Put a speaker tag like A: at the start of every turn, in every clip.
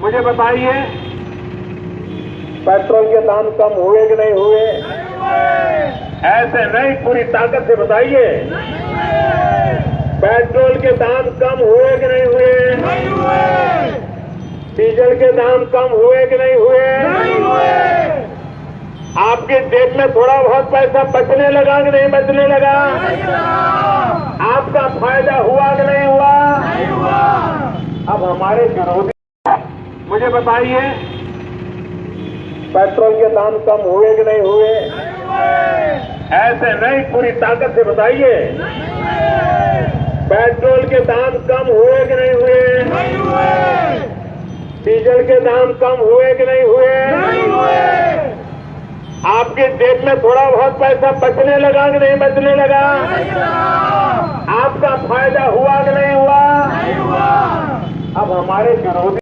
A: मुझे बताइए,
B: पेट्रोल के दाम कम हुए कि नहीं हुए?
A: ऐसे नहीं, पूरी ताकत से बताइए।
B: पेट्रोल के दाम कम हुए कि नहीं हुए? डीजल के दाम कम हुए कि नहीं हुए? आपके जेब में थोड़ा बहुत पैसा बचने लगा कि नहीं बचने लगा? आपका फायदा हुआ कि नहीं हुआ? अब हमारे विरोधी,
A: मुझे बताइए,
B: पेट्रोल के दाम कम हुए कि नहीं हुए?
A: ऐसे नहीं, पूरी ताकत से बताइए।
B: पेट्रोल के दाम कम हुए कि नहीं हुए? डीजल के दाम कम हुए कि नहीं हुए? आपके जेब में थोड़ा बहुत पैसा बचने लगा कि नहीं बचने लगा? आपका फायदा हुआ कि नहीं हुआ? अब हमारे विरोधी,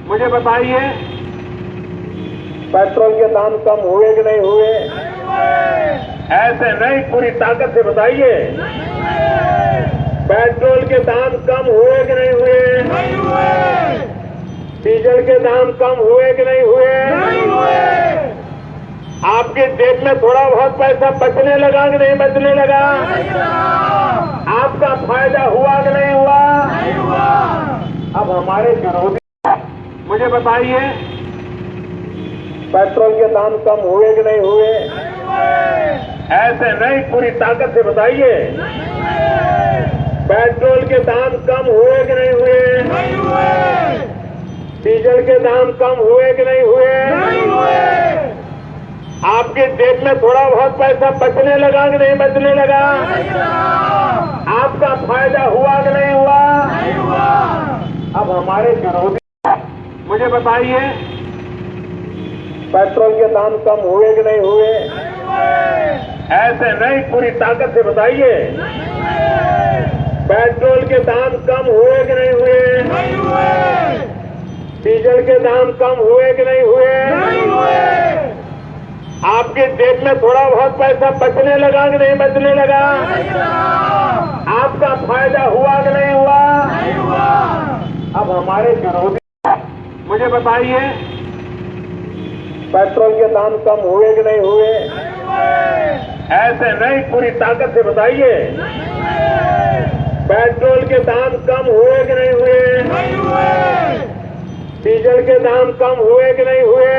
A: मुझे बताइए,
B: पेट्रोल के दाम कम हुए कि नहीं हुए?
A: ऐसे नहीं, पूरी ताकत से बताइए।
B: पेट्रोल के दाम कम हुए कि नहीं हुए? डीजल के दाम कम हुए कि नहीं हुए? आपके जेब में थोड़ा बहुत पैसा बचने लगा कि नहीं बचने लगा? आपका फायदा हुआ कि नहीं हुआ? अब हमारे विरोधी,
A: मुझे बताइए,
B: पेट्रोल के दाम कम हुए कि नहीं हुए?
A: ऐसे नहीं, पूरी ताकत से बताइए।
B: पेट्रोल के दाम कम हुए कि नहीं हुए? डीजल के दाम कम हुए कि नहीं हुए? आपके जेब में थोड़ा बहुत पैसा बचने लगा कि नहीं बचने लगा? आपका फायदा हुआ कि नहीं हुआ? अब हमारे विरोधी,
A: मुझे बताइए,
B: पेट्रोल के दाम कम हुए कि नहीं हुए?
A: ऐसे नहीं, पूरी ताकत से बताइए।
B: पेट्रोल के दाम कम हुए कि नहीं हुए? डीजल के दाम कम हुए कि नहीं हुए? आपके जेब में थोड़ा बहुत पैसा बचने लगा कि नहीं बचने लगा? आपका फायदा हुआ कि नहीं हुआ? अब हमारे विरोधी,
A: मुझे बताइए,
B: पेट्रोल के दाम कम हुए कि नहीं हुए?
A: ऐसे नहीं, पूरी ताकत से बताइए।
B: पेट्रोल के दाम कम हुए कि नहीं हुए? डीजल के दाम कम हुए कि नहीं हुए?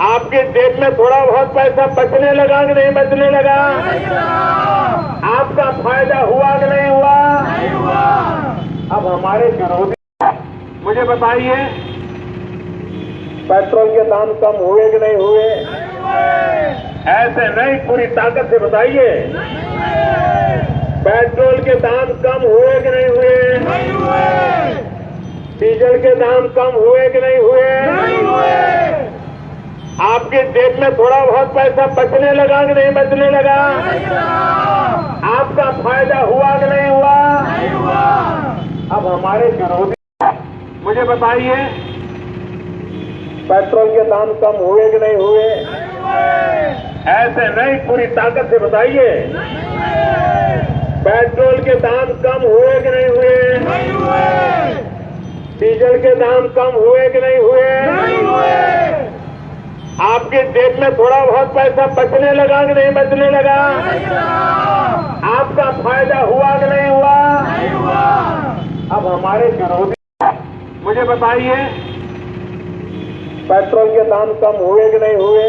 B: आपके जेब में थोड़ा बहुत पैसा बचने लगा कि नहीं बचने लगा? आपका फायदा हुआ कि नहीं हुआ? अब हमारे विरोधी,
A: मुझे बताइए,
B: पेट्रोल के दाम कम हुए कि नहीं हुए?
A: ऐसे नहीं, पूरी ताकत से बताइए।
B: पेट्रोल के दाम कम हुए कि नहीं हुए? डीजल के दाम कम हुए कि नहीं हुए? आपके जेब में थोड़ा बहुत पैसा बचने लगा कि नहीं बचने लगा? आपका फायदा हुआ कि नहीं हुआ? अब हमारे विरोधी,
A: मुझे बताइए,
B: पेट्रोल के दाम कम हुए कि नहीं हुए?
A: ऐसे नहीं, पूरी ताकत से बताइए।
B: पेट्रोल के दाम कम हुए कि नहीं हुए? डीजल के दाम कम हुए कि नहीं हुए? आपके जेब में थोड़ा बहुत पैसा बचने लगा कि नहीं बचने लगा? आपका फायदा हुआ कि नहीं हुआ? अब हमारे विरोधी,
A: मुझे बताइए,
B: पेट्रोल के दाम कम हुए कि नहीं हुए?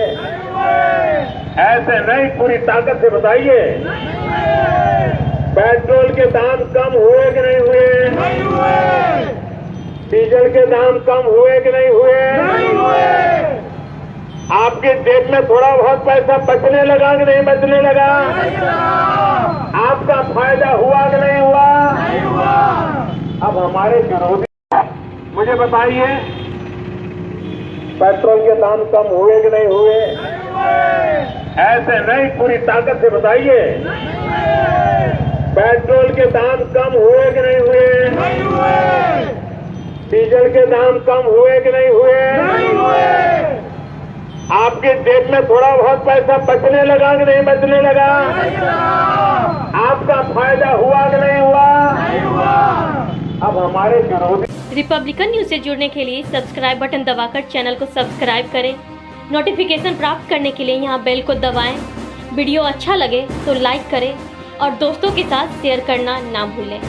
A: ऐसे नहीं, पूरी ताकत से बताइए।
B: पेट्रोल के दाम कम हुए कि नहीं हुए? डीजल के दाम कम हुए कि नहीं हुए? आपके जेब में थोड़ा बहुत पैसा बचने लगा कि नहीं बचने लगा? आपका फायदा हुआ कि नहीं हुआ? अब हमारे विरोधी,
A: मुझे बताइए,
B: पेट्रोल के दाम कम हुए कि नहीं हुए?
A: ऐसे नहीं, पूरी ताकत से बताइए।
B: पेट्रोल के दाम कम हुए कि नहीं हुए? डीजल के दाम कम हुए कि नहीं हुए? आपके जेब में थोड़ा बहुत पैसा बचने लगा कि नहीं बचने लगा? आपका फायदा हुआ कि नहीं हुआ? अब हमारे विरोधी
C: रिपब्लिकन न्यूज़ से जुड़ने के लिए सब्सक्राइब बटन दबाकर चैनल को सब्सक्राइब करें। नोटिफिकेशन प्राप्त करने के लिए यहाँ बेल को दबाएं। वीडियो अच्छा लगे तो लाइक करें और दोस्तों के साथ शेयर करना ना भूलें।